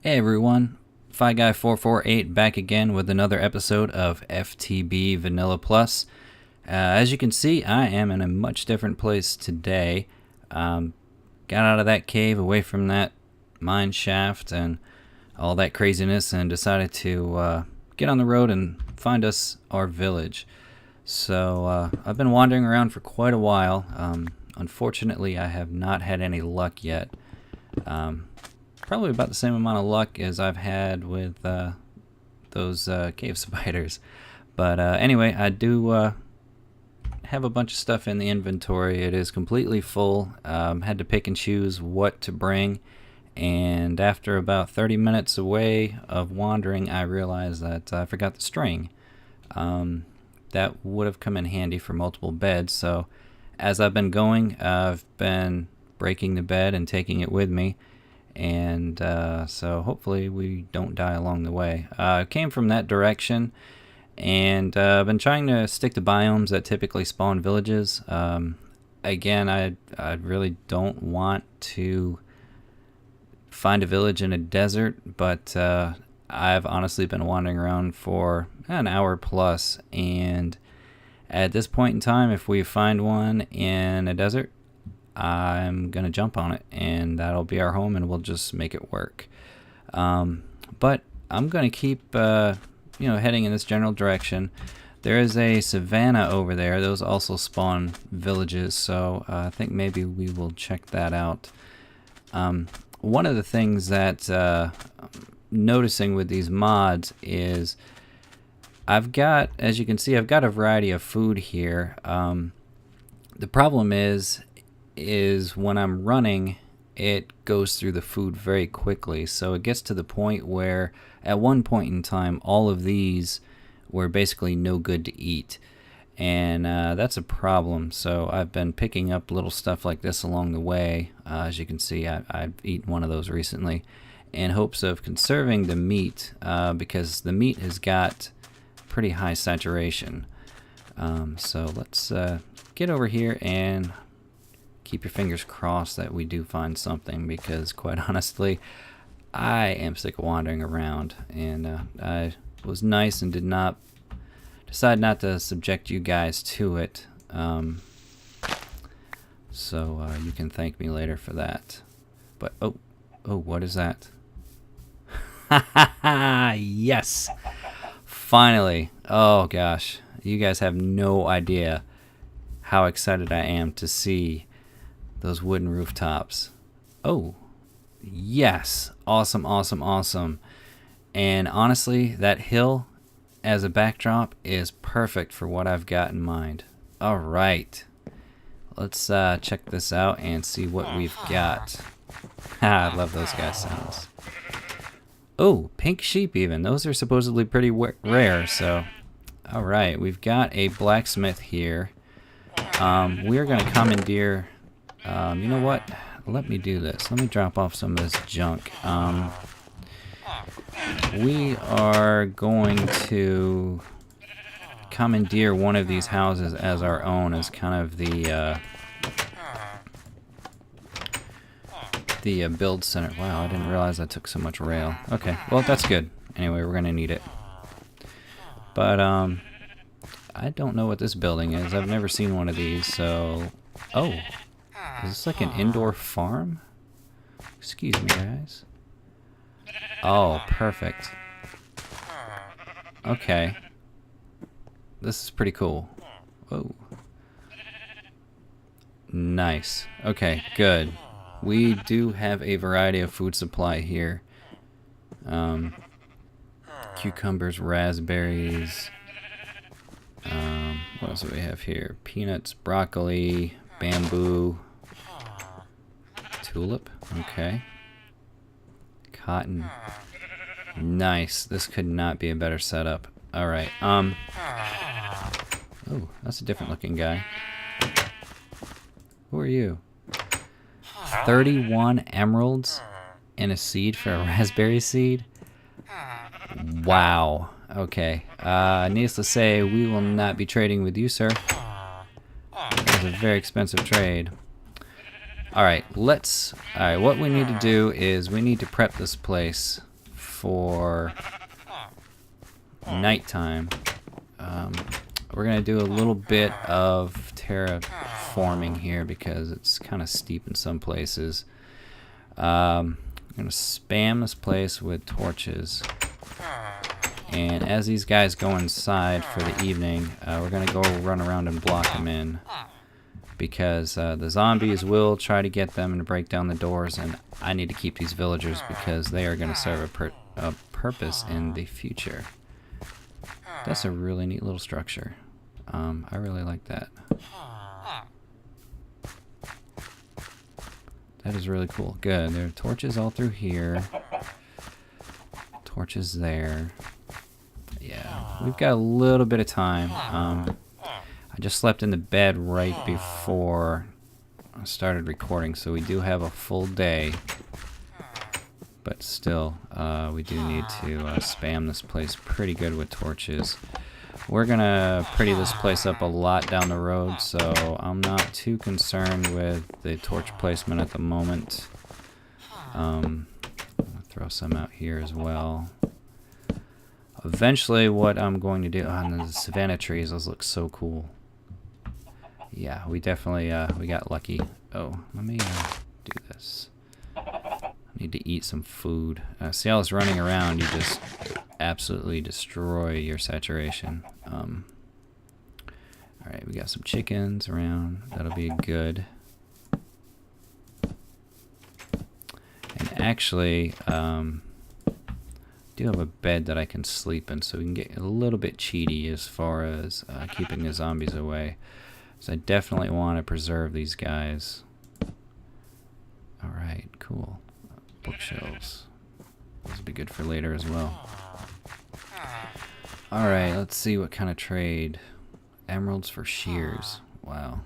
Hey everyone, FiGuy448 back again with another episode of FTB Vanilla Plus. As you can see, I am in a much different place today. Got out of that cave, away from that mine shaft and all that craziness, and decided to get on the road and find us our village. So I've been wandering around for quite a while. Unfortunately, I have not had any luck yet. Probably about the same amount of luck as I've had with those cave spiders. But anyway, I do have a bunch of stuff in the inventory. It is completely full. Had to pick and choose what to bring. And after about 30 minutes away of wandering, I realized that I forgot the string. That would have come in handy for multiple beds. So as I've been going, I've been breaking the bed and taking it with me. And so hopefully we don't die along the way. Came from that direction, and I've been trying to stick to biomes that typically spawn villages. Again, I really don't want to find a village in a desert, but I've honestly been wandering around for an hour plus, and at this point in time, if we find one in a desert, I'm going to jump on it, and that'll be our home, and we'll just make it work. But I'm going to keep heading in this general direction. There is a savanna over there. Those also spawn villages, so I think maybe we will check that out. One of the things that noticing with these mods is I've got, as you can see, I've got a variety of food here. The problem is when I'm running, it goes through the food very quickly. So it gets to the point where at one point in time, all of these were basically no good to eat. And that's a problem. So I've been picking up little stuff like this along the way. As you can see, I've eaten one of those recently in hopes of conserving the meat because the meat has got pretty high saturation. So let's get over here and keep your fingers crossed that we do find something, because quite honestly, I am sick of wandering around, and I was nice and decide not to subject you guys to it. So you can thank me later for that. But oh, what is that? Yes, finally. Oh gosh, you guys have no idea how excited I am to see those wooden rooftops. Oh, yes. Awesome, awesome, awesome. And honestly, that hill as a backdrop is perfect for what I've got in mind. All right. Let's check this out and see what we've got. I love those guys' sounds. Oh, pink sheep even. Those are supposedly pretty rare, so. All right, we've got a blacksmith here. We're going to commandeer. You know what? Let me do this. Let me drop off some of this junk. We are going to commandeer one of these houses as our own, as kind of the build center. Wow, I didn't realize I took so much rail. Okay, well, that's good. Anyway, we're going to need it. But, I don't know what this building is. I've never seen one of these, so. Oh, is this like an indoor farm? Excuse me, guys. Oh, perfect. Okay. This is pretty cool. Whoa. Nice. Okay, good. We do have a variety of food supply here. Cucumbers, raspberries. What else do we have here? Peanuts, broccoli, bamboo, tulip. Okay. Cotton. Nice. This could not be a better setup. All right. Oh, that's a different looking guy. Who are you? 31 emeralds and a seed for a raspberry seed? Wow. Okay. Needless to say, we will not be trading with you, sir. It's a very expensive trade. Alright, what we need to do is we need to prep this place for nighttime, we're going to do a little bit of terraforming here because it's kind of steep in some places. I'm going to spam this place with torches. And as these guys go inside for the evening, we're going to go run around and block them in. Because the zombies will try to get them and break down the doors, and I need to keep these villagers because they are going to serve a purpose in the future. That's a really neat little structure. I really like that. That is really cool. Good. There are torches all through here. Torches there. Yeah, we've got a little bit of time. I just slept in the bed right before I started recording, so we do have a full day. But still, we do need to spam this place pretty good with torches. We're gonna pretty this place up a lot down the road, so I'm not too concerned with the torch placement at the moment. I'm gonna throw some out here as well. Eventually, what I'm going to do on the savanna trees, those look so cool. Yeah, we definitely we got lucky. Oh, let me do this. I need to eat some food. See how it's running around? You just absolutely destroy your saturation. All right, we got some chickens around. That'll be good. And actually, do have a bed that I can sleep in, so we can get a little bit cheaty as far as keeping the zombies away. So I definitely want to preserve these guys. Alright, cool. Bookshelves. Those will be good for later as well. Alright, let's see what kind of trade. Emeralds for shears. Wow.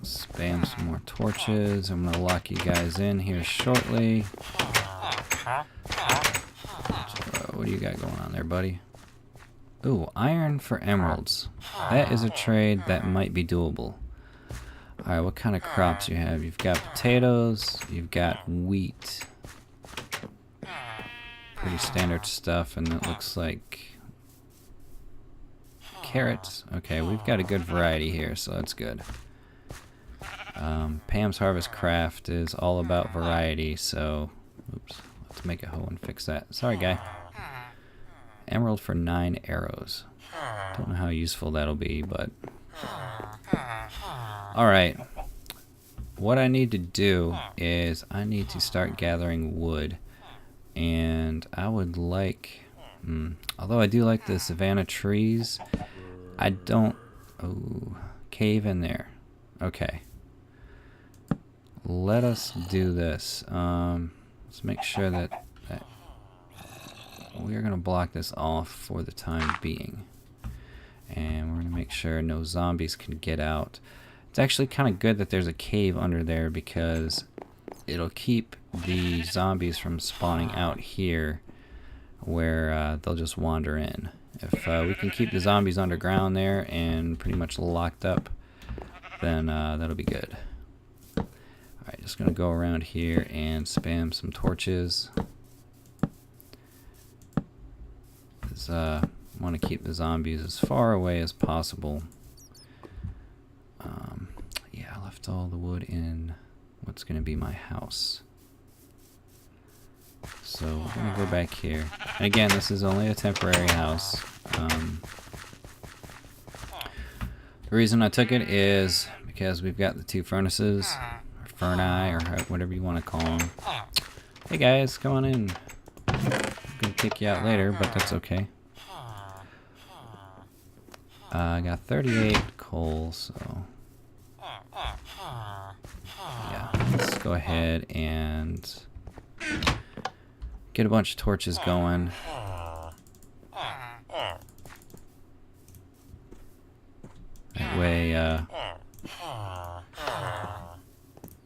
Spam some more torches. I'm going to lock you guys in here shortly. What do you got going on there, buddy? Ooh, iron for emeralds. That is a trade that might be doable. Alright, what kind of crops you have? You've got potatoes, you've got wheat. Pretty standard stuff, and it looks like carrots. Okay, we've got a good variety here, so that's good. Pam's Harvest Craft is all about variety, so oops, let's make a hoe and fix that. Sorry, guy. Emerald for 9 arrows. Don't know how useful that'll be, but alright. What I need to do is I need to start gathering wood, and I would like although I do like the savanna trees, I don't cave in there. Okay. Let us do this. Let's make sure that we're going to block this off for the time being. And we're going to make sure no zombies can get out. It's actually kind of good that there's a cave under there because it'll keep the zombies from spawning out here where they'll just wander in. If we can keep the zombies underground there and pretty much locked up, then that'll be good. Alright, just going to go around here and spam some torches. I want to keep the zombies as far away as possible. Yeah, I left all the wood in what's going to be my house. So we're going to go back here. And again, this is only a temporary house. The reason I took it is because we've got the 2 furnaces, or furni, or whatever you want to call them. Hey guys, come on in. I'm going to kick you out later, but that's okay. I got 38 coal, so yeah, let's go ahead and get a bunch of torches going. That way,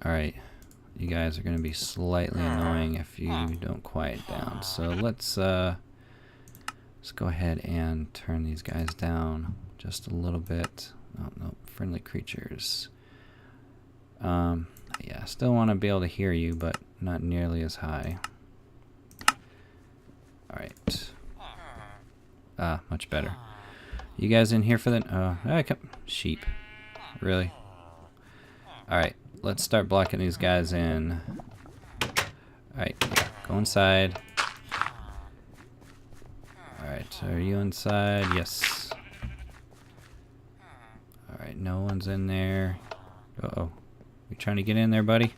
alright, you guys are going to be slightly annoying if you don't quiet down. So let's go ahead and turn these guys down just a little bit. Oh, no, friendly creatures. Yeah, I still want to be able to hear you, but not nearly as high. Alright. Ah, much better. You guys in here for the... sheep. Really? Alright, let's start blocking these guys in. Alright, go inside. Alright, are you inside? Yes. Alright, no one's in there. Uh-oh. You trying to get in there, buddy?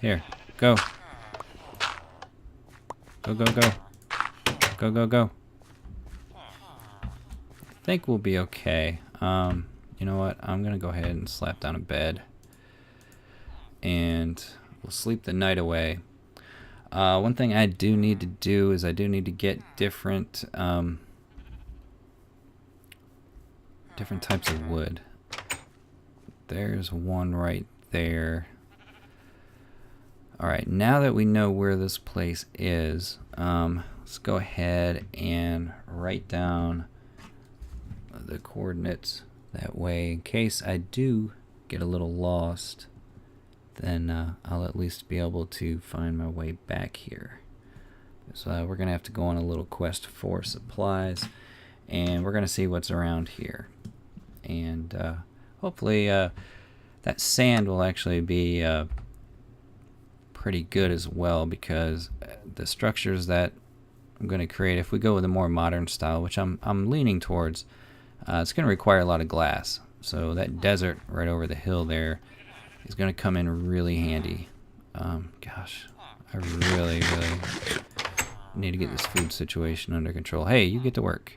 Here, go. Go, go, go. Go, go, go. I think we'll be okay. You know what? I'm gonna go ahead and slap down a bed. And we'll sleep the night away. One thing I do need to do is I do need to get different different types of wood. There's one right there. Alright, now that we know where this place is, let's go ahead and write down the coordinates. That way, in case I do get a little lost, then I'll at least be able to find my way back here. So we're going to have to go on a little quest for supplies, and we're going to see what's around here. And hopefully that sand will actually be pretty good as well, because the structures that I'm going to create, if we go with a more modern style, which I'm leaning towards, it's going to require a lot of glass. So that desert right over the hill there is going to come in really handy. Gosh, I really need to get this food situation under control. Hey, you get to work.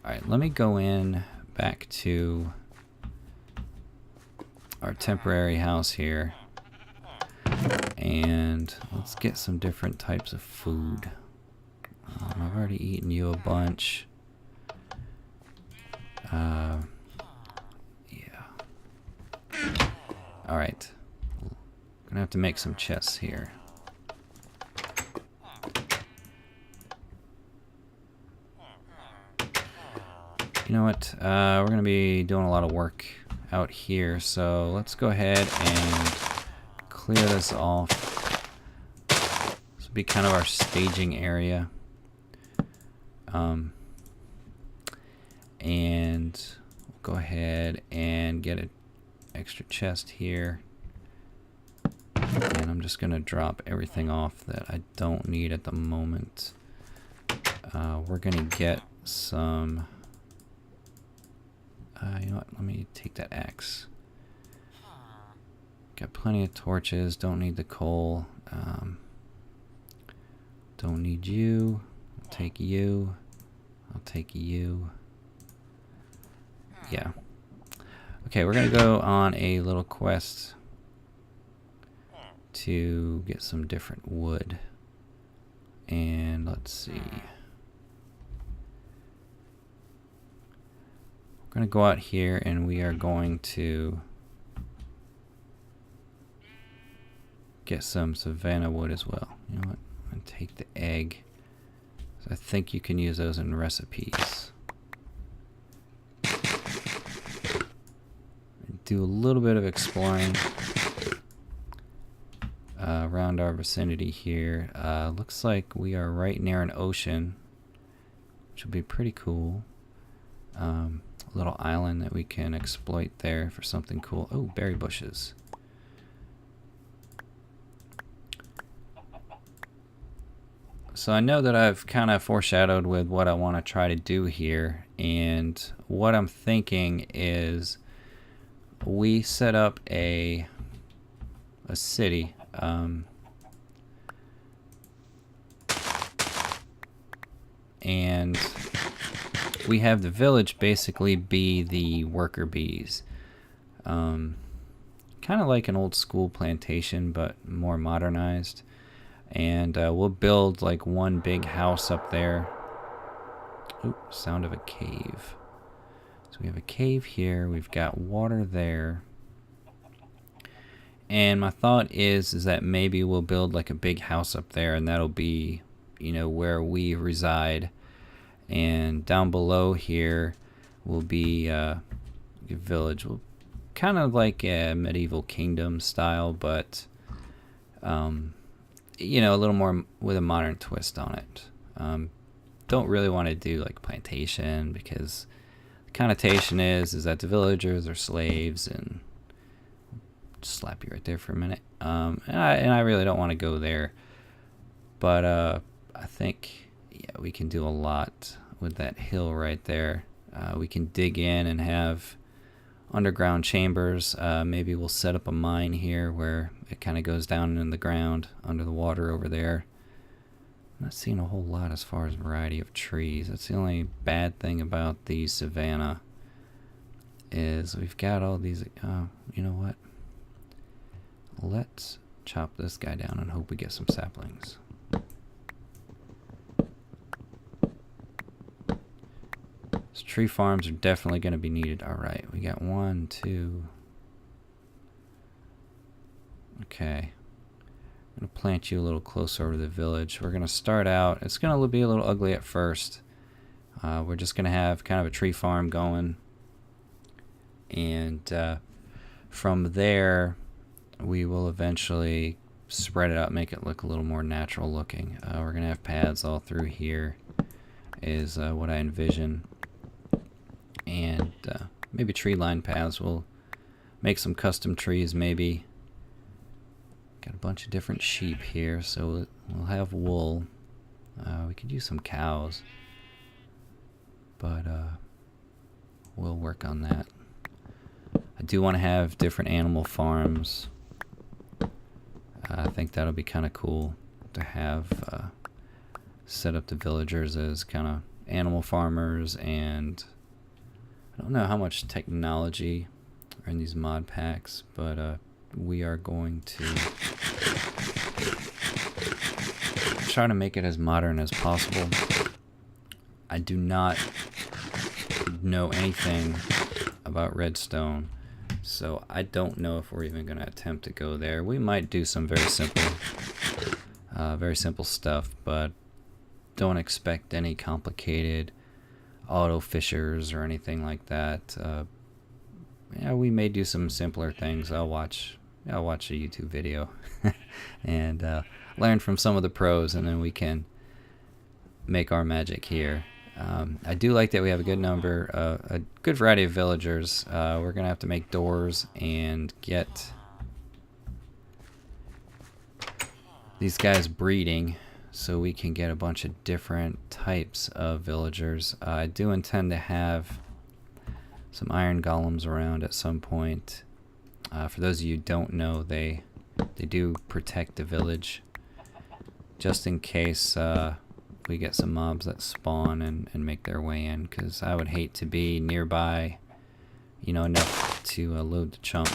Alright, let me go in back to our temporary house here. And let's get some different types of food. I've already eaten you a bunch. Yeah. Alright. Gonna have to make some chests here. You know what? We're gonna be doing a lot of work out here, so let's go ahead and clear this off. This will be kind of our staging area. And we'll go ahead and get an extra chest here. And I'm just going to drop everything off that I don't need at the moment. We're going to get some... you know what? Let me take that axe. Got plenty of torches. Don't need the coal. Don't need you. I'll take you. I'll take you. Yeah. Okay, we're gonna go on a little quest to get some different wood. And let's see. We're gonna go out here and we are going to get some savanna wood as well. You know what? I'm gonna take the egg. So I think you can use those in recipes. Do a little bit of exploring around our vicinity here. Looks like we are right near an ocean, which will be pretty cool. A little island that we can exploit there for something cool. Oh, berry bushes. So I know that I've kind of foreshadowed with what I want to try to do here, and what I'm thinking is we set up a city. And we have the village basically be the worker bees. Kind of like an old school plantation, but more modernized. And we'll build like one big house up there. Ooh, sound of a cave. So we have a cave here, we've got water there. And my thought is that maybe we'll build like a big house up there, and that'll be, you know, where we reside. And down below here will be a village. We'll kind of like a medieval kingdom style, but you know, a little more with a modern twist on it. Don't really want to do like plantation, because the connotation is that the villagers are slaves, and just slap you right there for a minute. And I really don't want to go there, but I think, yeah, we can do a lot with that hill right there. We can dig in and have underground chambers. Maybe we'll set up a mine here where it kind of goes down in the ground under the water over there. I'm not seeing a whole lot as far as variety of trees. That's the only bad thing about the savanna, is we've got all these. You know what? Let's chop this guy down and hope we get some saplings. So tree farms are definitely going to be needed. All right, we got 1, 2. Okay. I'm going to plant you a little closer over to the village. We're going to start out. It's going to be a little ugly at first. We're just going to have kind of a tree farm going. And from there, we will eventually spread it out, make it look a little more natural looking. We're going to have paths all through here, is what I envision. And maybe tree line paths. We'll make some custom trees maybe. Got a bunch of different sheep here, so we'll have wool. We could use some cows, but we'll work on that. I do want to have different animal farms. I think that'll be kind of cool to have set up the villagers as kind of animal farmers. And I don't know how much technology are in these mod packs, but we are going to try to make it as modern as possible. I do not know anything about Redstone, so I don't know if we're even going to attempt to go there. We might do some very simple stuff, but don't expect any complicated auto fissures or anything like that. Yeah, we may do some simpler things. I'll watch a YouTube video and learn from some of the pros, and then we can make our magic here. I do like that we have a good number, a good variety of villagers. We're gonna have to make doors and get these guys breeding, so we can get a bunch of different types of villagers. I do intend to have some iron golems around at some point. For those of you who don't know, they do protect the village, just in case we get some mobs that spawn and make their way in, because I would hate to be nearby, you know, enough to load the chunk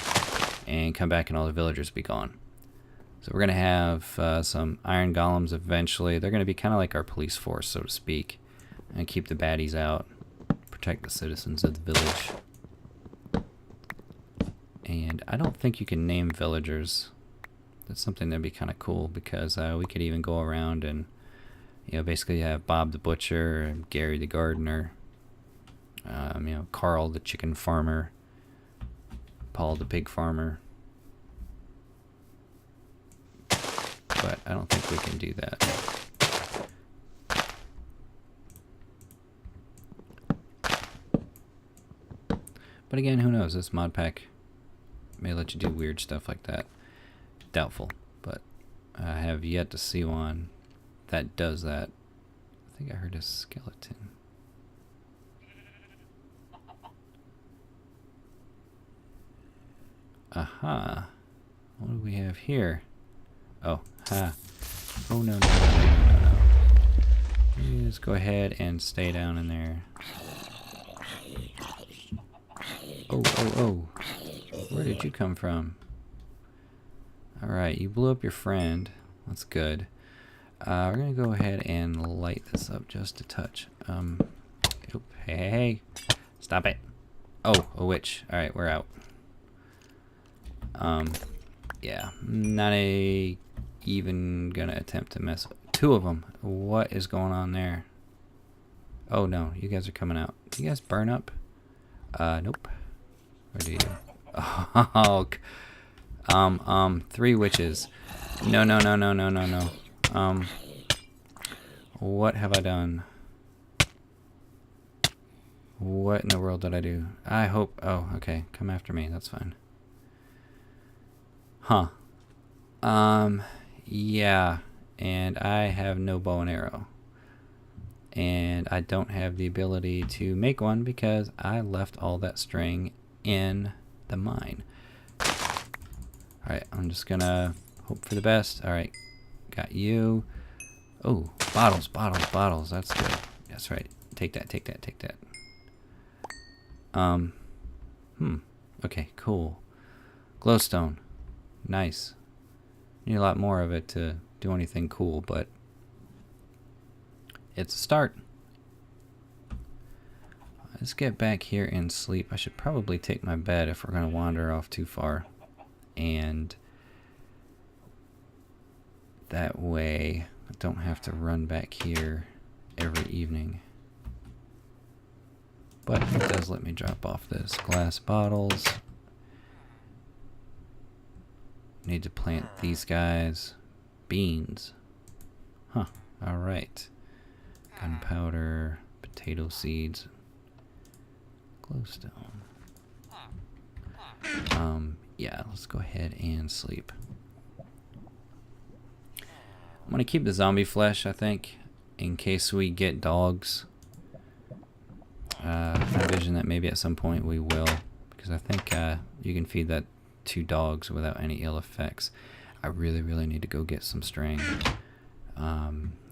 and come back and all the villagers be gone. So we're going to have some iron golems eventually. They're going to be kind of like our police force, so to speak, and keep the baddies out, protect the citizens of the village. And I don't think you can name villagers. That's something that'd be kind of cool, because we could even go around and, you know, basically have Bob the Butcher, Gary the Gardener, you know, Carl the Chicken Farmer, Paul the Pig Farmer. But I don't think we can do that. But again, who knows? This mod pack may let you do weird stuff like that. Doubtful, but I have yet to see one that does that. I think I heard a skeleton. Aha. What do we have here? Oh, ha. Oh, no, no, no, no, no, no. You just go ahead and stay down in there. Oh, oh, oh. Where did you come from? Alright, you blew up your friend. That's good. We're going to go ahead and light this up just a touch. Oop, hey, hey, hey. Stop it. Oh, a witch. Alright, we're out. Yeah, not even gonna attempt to mess with two of them. What is going on there? Oh no, you guys are coming out. Do you guys burn up? Nope. Or do you? Oh, 3 witches. No, no, no, no, no, no, no. What have I done? What in the world did I do? I hope... Oh, okay. Come after me. That's fine. Huh. Yeah. And I have no bow and arrow. And I don't have the ability to make one because I left all that string in the mine. Alright, I'm just gonna hope for the best. Alright, got you. Oh, bottles, bottles, bottles. That's good. That's right. Take that, take that, take that. Okay, cool. Glowstone. Nice. Need a lot more of it to do anything cool, but it's a start. Let's get back here and sleep. I should probably take my bed if we're going to wander off too far. And that way I don't have to run back here every evening. But it does let me drop off this. Glass bottles. Need to plant these guys. Beans. Huh. Alright. Gunpowder. Potato seeds. Glowstone. Yeah, let's go ahead and sleep. I'm gonna keep the zombie flesh, I think, in case we get dogs. I envision that maybe at some point we will, because I think you can feed that to dogs without any ill effects. I really, really need to go get some string.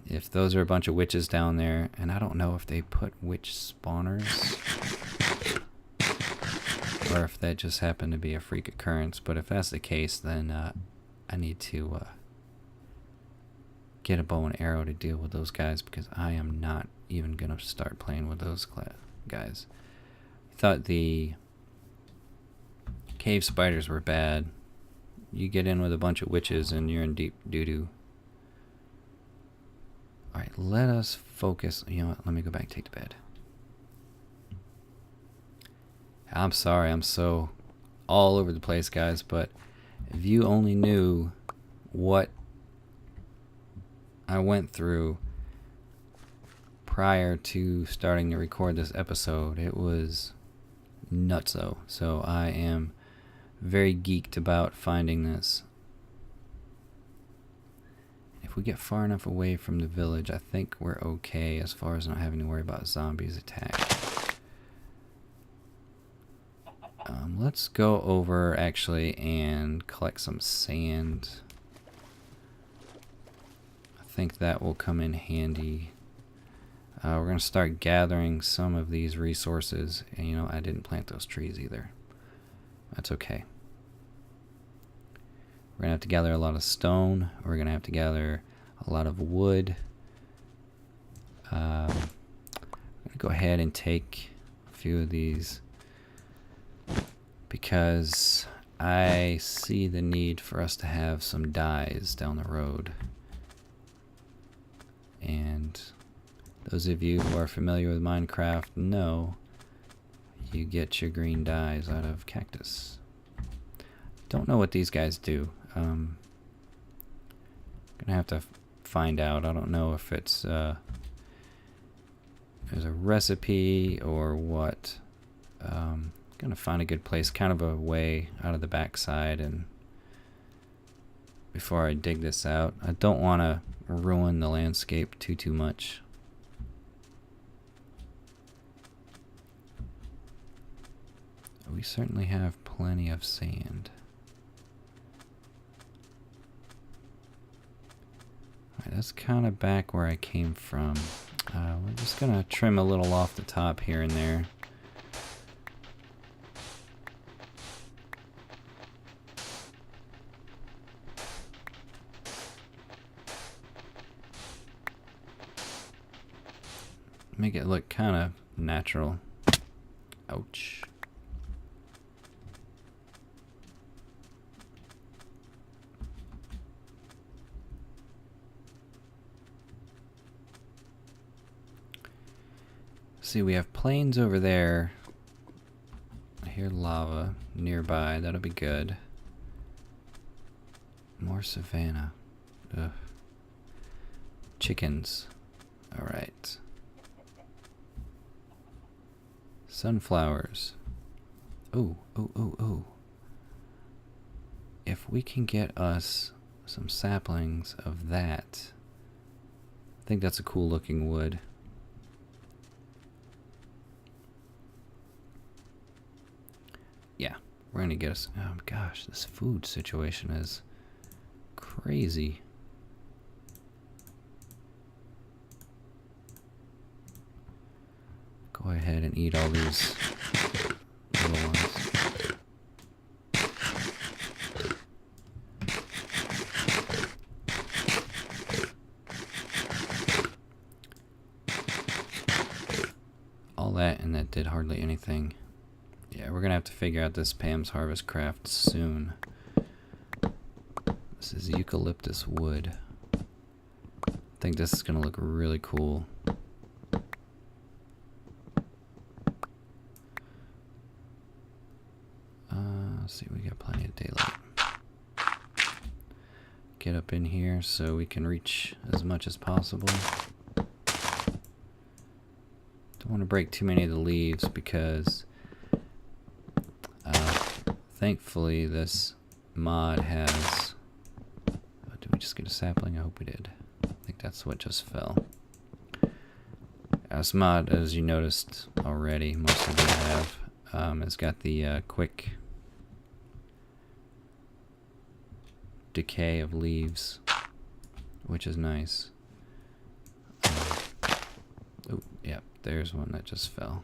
If those are a bunch of witches down there, and I don't know if they put witch spawners, or if that just happened to be a freak occurrence, but if that's the case, then I need to get a bow and arrow to deal with those guys, because I am not even going to start playing with those guys. I thought the cave spiders were bad. You get in with a bunch of witches and you're in deep doo-doo. Alright, let us focus. You know what? Let me go back and take the bed. I'm sorry, I'm so all over the place, guys, but if you only knew what I went through prior to starting to record this episode, it was nutso. So I am very geeked about finding this. If we get far enough away from the village, I think we're okay as far as not having to worry about zombies attack. Let's go over actually and collect some sand. I think that will come in handy. We're going to start gathering some of these resources. And you know, I didn't plant those trees either. That's okay. We're going to have to gather a lot of stone. We're going to have to gather a lot of wood. I'm going to go ahead and take a few of these, because I see the need for us to have some dyes down the road. And those of you who are familiar with Minecraft know you get your green dyes out of cactus. Don't know what these guys do. Gonna have to find out. I don't know if it's there's a recipe or what. Gonna find a good place, kind of a way out of the backside, and before I dig this out, I don't want to ruin the landscape too much. We certainly have plenty of sand. Alright, that's kind of back where I came from. We're just gonna trim a little off the top here and there. Make it look kind of natural. Ouch. See, we have plains over there. hear lava nearby. That'll be good. More savanna. Ugh. Chickens. Alright. Sunflowers. Ooh, ooh, ooh, ooh. If we can get us some saplings of that, I think that's a cool looking wood. Yeah, we're gonna get us. Oh gosh, this food situation is crazy. Go ahead and eat all these little ones. All that, and that did hardly anything. Yeah, we're gonna have to figure out this Pam's Harvest craft soon. This is eucalyptus wood. I think this is gonna look really cool. Let's see, we got plenty of daylight. Get up in here so we can reach as much as possible. Don't want to break too many of the leaves because thankfully this mod has... did we just get a sapling? I hope we did. I think that's what just fell. This mod, as you noticed already, most of them have, has got the quick decay of leaves, which is nice. Oh, yeah, there's one that just fell.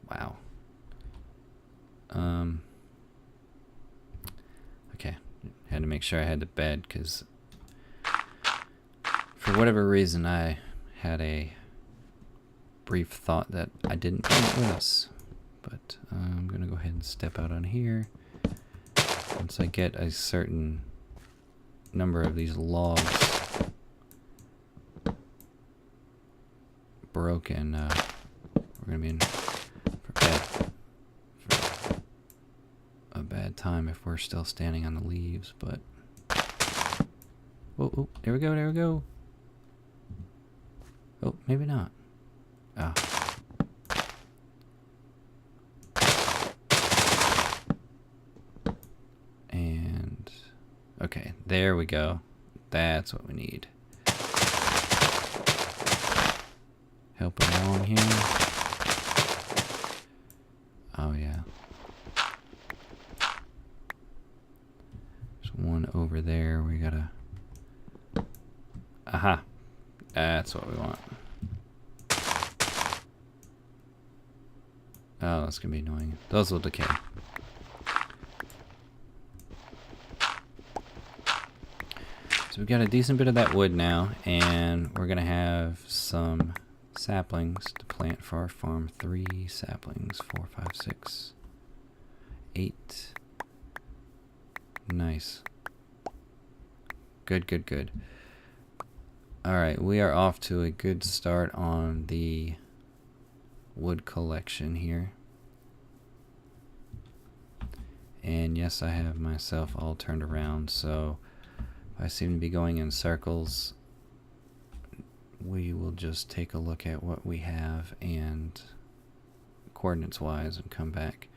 Wow. Okay, had to make sure I had the bed because for whatever reason I had a brief thought that I didn't bring it with us. But I'm gonna go ahead and step out on here. Once I get a certain number of these logs broken, we're gonna be in for a bad time if we're still standing on the leaves. But oh, there we go, there we go. Oh, maybe not. Ah. And okay, there we go. That's what we need. Helping along here. Oh yeah. There's one over there. We gotta... Aha. That's what we want. Oh, that's gonna be annoying. Those will decay. So we've got a decent bit of that wood now, and we're gonna have some saplings to plant for our farm. 3 saplings, 4, 5, 6, 8. Nice. Good, good, good. Alright, we are off to a good start on the wood collection here. And yes, I have myself all turned around, so if I seem to be going in circles, we will just take a look at what we have and coordinates wise and come back.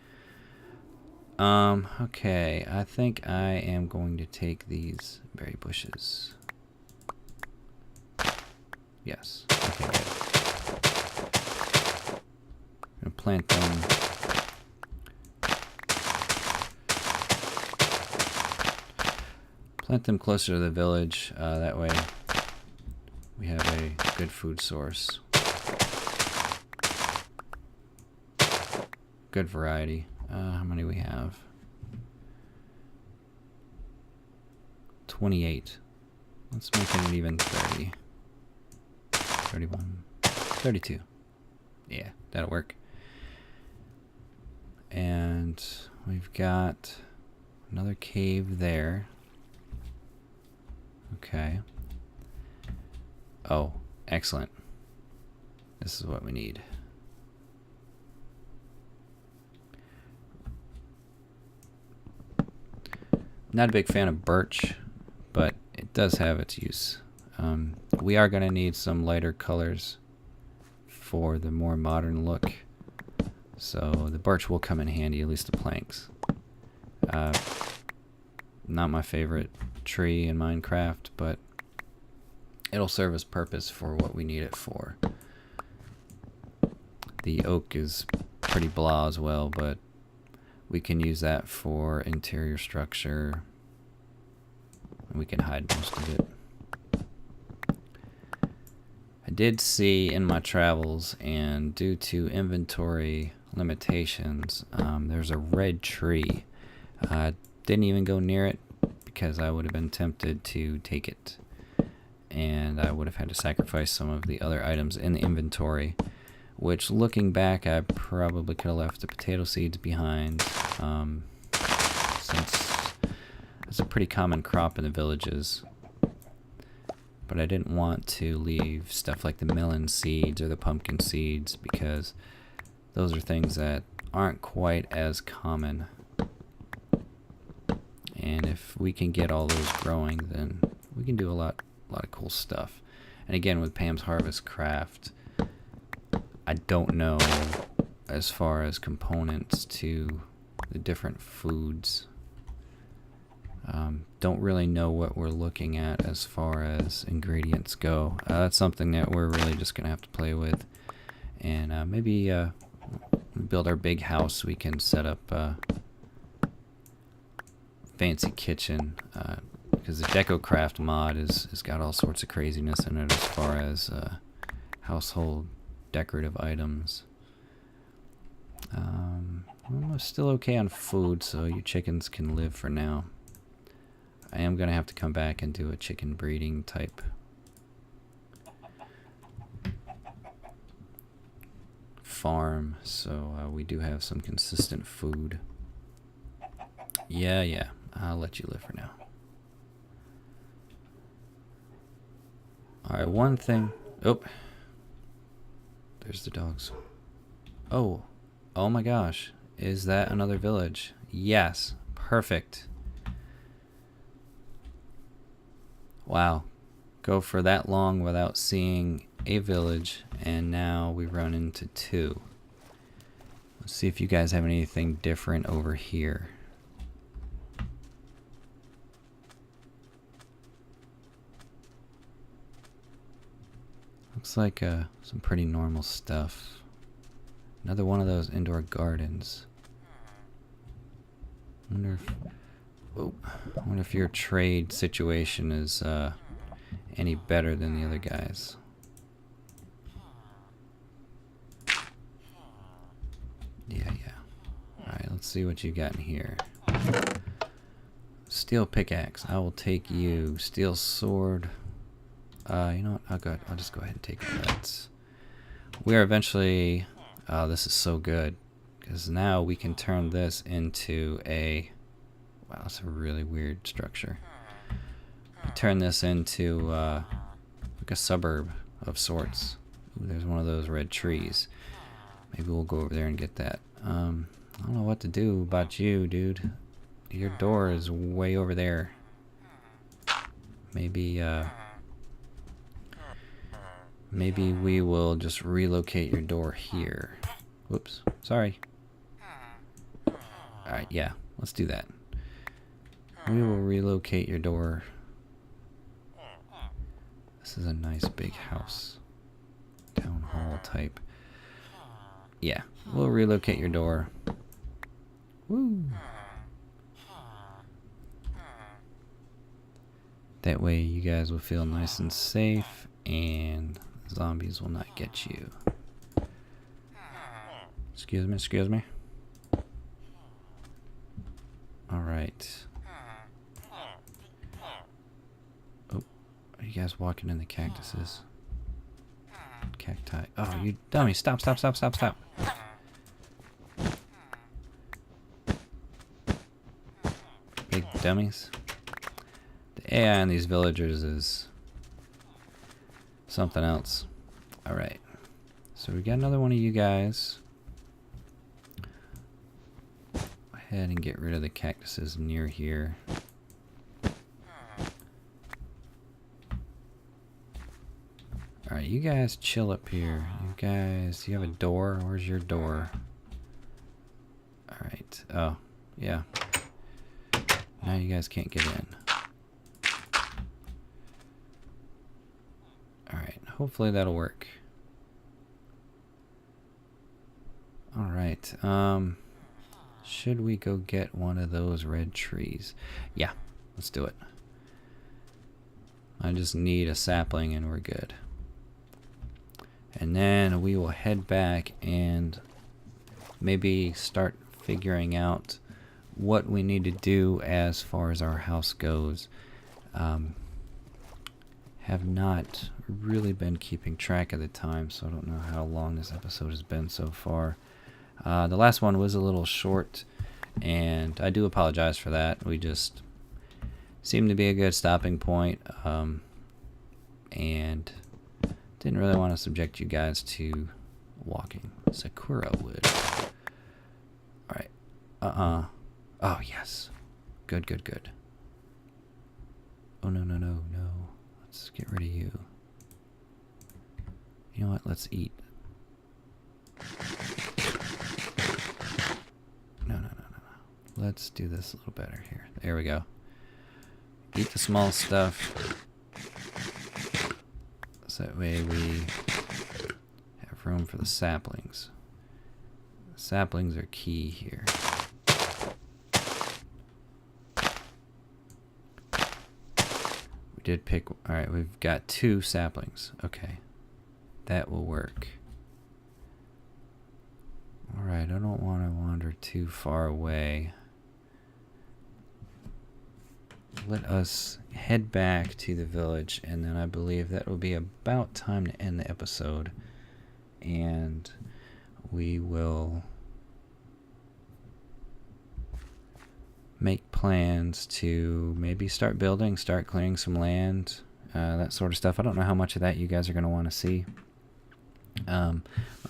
Okay, I think I am going to take these berry bushes. Yes, okay, good. I'm gonna plant them. Plant them closer to the village, that way we have a good food source. Good variety. How many we have? 28. Let's make it an even 30. 31. 32. Yeah, that'll work. And we've got another cave there. Okay. Oh, excellent. This is what we need. Not a big fan of birch, but it does have its use. We are going to need some lighter colors for the more modern look. So the birch will come in handy, at least the planks. Not my favorite tree in Minecraft, but it'll serve its purpose for what we need it for. The oak is pretty blah as well, but we can use that for interior structure. We can hide most of it. I did see in my travels, and due to inventory limitations, there's a red tree. Didn't even go near it because I would have been tempted to take it, and I would have had to sacrifice some of the other items in the inventory, which, looking back, I probably could have left the potato seeds behind, since it's a pretty common crop in the villages. But I didn't want to leave stuff like the melon seeds or the pumpkin seeds, because those are things that aren't quite as common. And if we can get all those growing, then we can do a lot of cool stuff. And again, with Pam's Harvest Craft, I don't know as far as components to the different foods. Don't really know what we're looking at as far as ingredients go. That's something that we're really just going to have to play with. And maybe build our big house. We can set up a fancy kitchen. Because the DecoCraft mod has got all sorts of craziness in it as far as household decorative items. I'm still okay on food, so you chickens can live for now. I am going to have to come back and do a chicken breeding type farm, so we do have some consistent food. Yeah, I'll let you live for now. Alright, one thing. Oh, there's the dogs. Oh my gosh. Is that another village? Yes, perfect. Wow, go for that long without seeing a village, and now we run into two. Let's see if you guys have anything different over here. Looks like some pretty normal stuff. Another one of those indoor gardens. I wonder if your trade situation is any better than the other guys. Yeah. Alright, let's see what you got in here. Steel pickaxe. I will take you. Steel sword. You know what? I'll just go ahead and take that. We are eventually... Oh, this is so good. Because now we can turn this into a... Wow, that's a really weird structure. Turn this into like a suburb of sorts. Ooh, there's one of those red trees. Maybe we'll go over there and get that. I don't know what to do about you, dude. Your door is way over there. Maybe we will just relocate your door here. Whoops, sorry. Alright, yeah, let's do that. We will relocate your door. This is a nice big house. Town hall type. Yeah, we'll relocate your door. Woo! That way you guys will feel nice and safe, and zombies will not get you. Excuse me. Alright. Oh, are you guys walking in the cactuses? Cacti. Oh, you dummy. Stop. Big dummies. The AI in these villagers is something else. Alright. So we got another one of you guys. Go ahead and get rid of the cactuses near here. Alright, you guys chill up here. You guys, you have a door? Where's your door? Alright. Oh, yeah. Now you guys can't get in. Alright, hopefully that'll work. Alright, should we go get one of those red trees? Yeah, let's do it. I just need a sapling and we're good. And then we will head back and maybe start figuring out what we need to do as far as our house goes. Have not really been keeping track of the time, so I don't know how long this episode has been so far. The last one was a little short, and I do apologize for that. We just seemed to be a good stopping point, and didn't really want to subject you guys to walking. Sakura wood. Alright. Oh, yes. Good, good, good. Oh, no, no, no, no. Let's get rid of you. You know what? Let's eat. No, no, no, no, no. Let's do this a little better here. There we go. Eat the small stuff. So that way we have room for the saplings. The saplings are key here. We did pick... Alright, we've got 2 saplings. Okay. That will work. Alright, I don't want to wander too far away. Let us head back to the village, and then I believe that will be about time to end the episode. And we will make plans to maybe start building, start clearing some land, that sort of stuff. I don't know how much of that you guys are going to want to see. My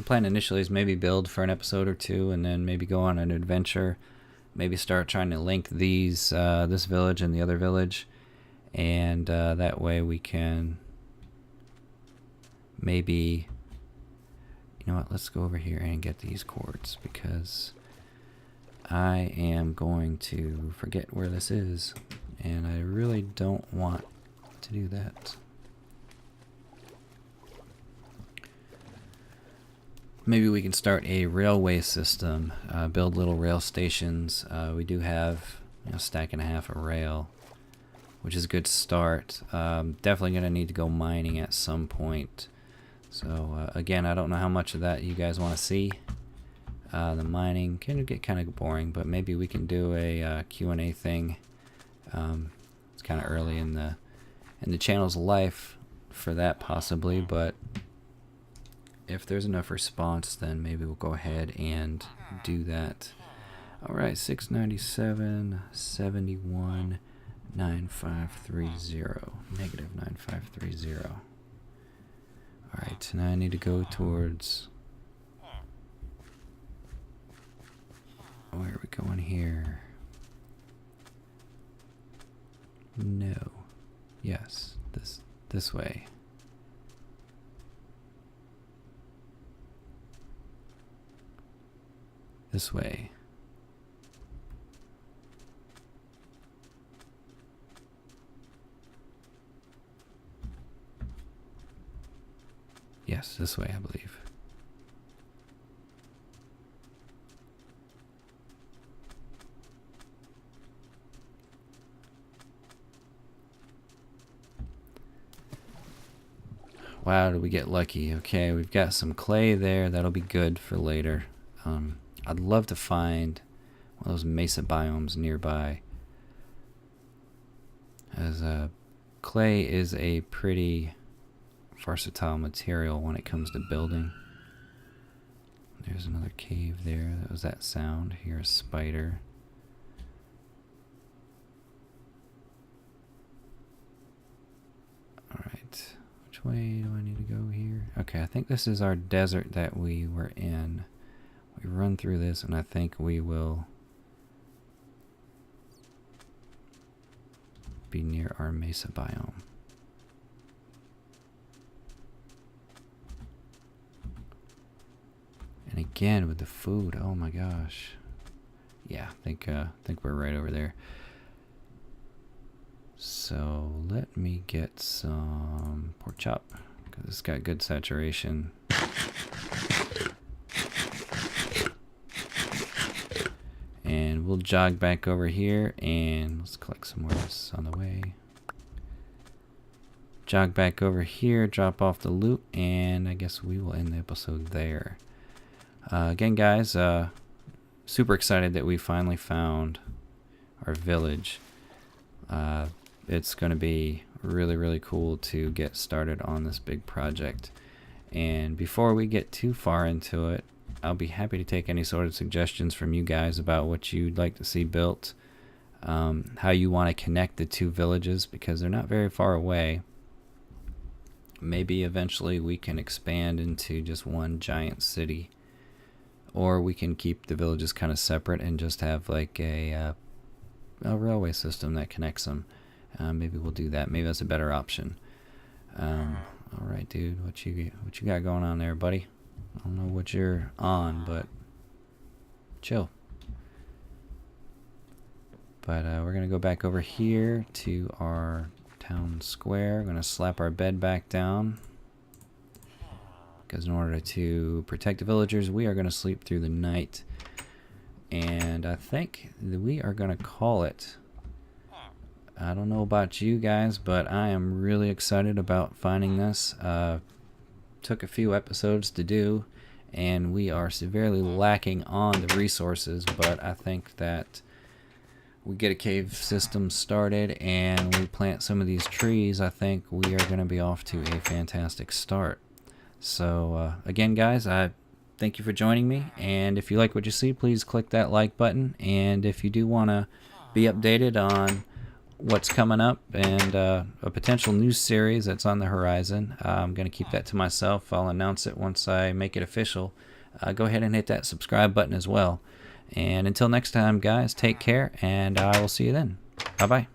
plan initially is maybe build for an episode or 2 and then maybe go on an adventure, maybe start trying to link these this village and the other village, and that way we can maybe, you know what, let's go over here and get these cords, because I am going to forget where this is and I really don't want to do that. Maybe we can start a railway system, build little rail stations. We do have a stack and a half of rail, which is a good start. Definitely going to need to go mining at some point. So again, I don't know how much of that you guys want to see. The mining can get kind of boring, but maybe we can do a Q&A thing. It's kind of early in the channel's life for that possibly, but if there's enough response, then maybe we'll go ahead and do that. Alright, 697, 71, 9530. Negative 9530. Alright, now I need to go towards... Where are we going here? No. Yes, this way. This way. Yes, this way, I believe. Wow, did we get lucky. Okay, we've got some clay there. That'll be good for later. I'd love to find one of those mesa biomes nearby, as clay is a pretty versatile material when it comes to building. There's another cave there. That was that sound. Hear a spider. Alright, which way do I need to go here? Okay, I think this is our desert that we were in. We run through this and I think we will be near our mesa biome. And again with the food, oh my gosh. Yeah, I think we're right over there. So let me get some pork chop because it's got good saturation. And we'll jog back over here and let's collect some more of this on the way. Jog back over here, drop off the loot, and I guess we will end the episode there. Again, guys, super excited that we finally found our village. It's going to be really, really cool to get started on this big project. And before we get too far into it, I'll be happy to take any sort of suggestions from you guys about what you'd like to see built, how you want to connect the two villages because they're not very far away. Maybe eventually we can expand into just one giant city, or we can keep the villages kind of separate and just have like a railway system that connects them. Maybe we'll do that. Maybe that's a better option. All right, dude, what you got going on there, buddy? I don't know what you're on, but chill. But we're gonna go back over here to our town square. We're gonna slap our bed back down because in order to protect the villagers, we are gonna sleep through the night. And I think that we are gonna call it. I don't know about you guys, but I am really excited about finding this. Took a few episodes to do, and we are severely lacking on the resources, but I think that we get a cave system started and we plant some of these trees, I think we are going to be off to a fantastic start. So again, guys, I thank you for joining me, and if you like what you see, please click that like button, and if you do want to be updated on what's coming up and a potential news series that's on the horizon, I'm going to keep that to myself. I'll announce it once I make it official. Go ahead and hit that subscribe button as well. And until next time, guys, take care, and I will see you then. Bye-bye.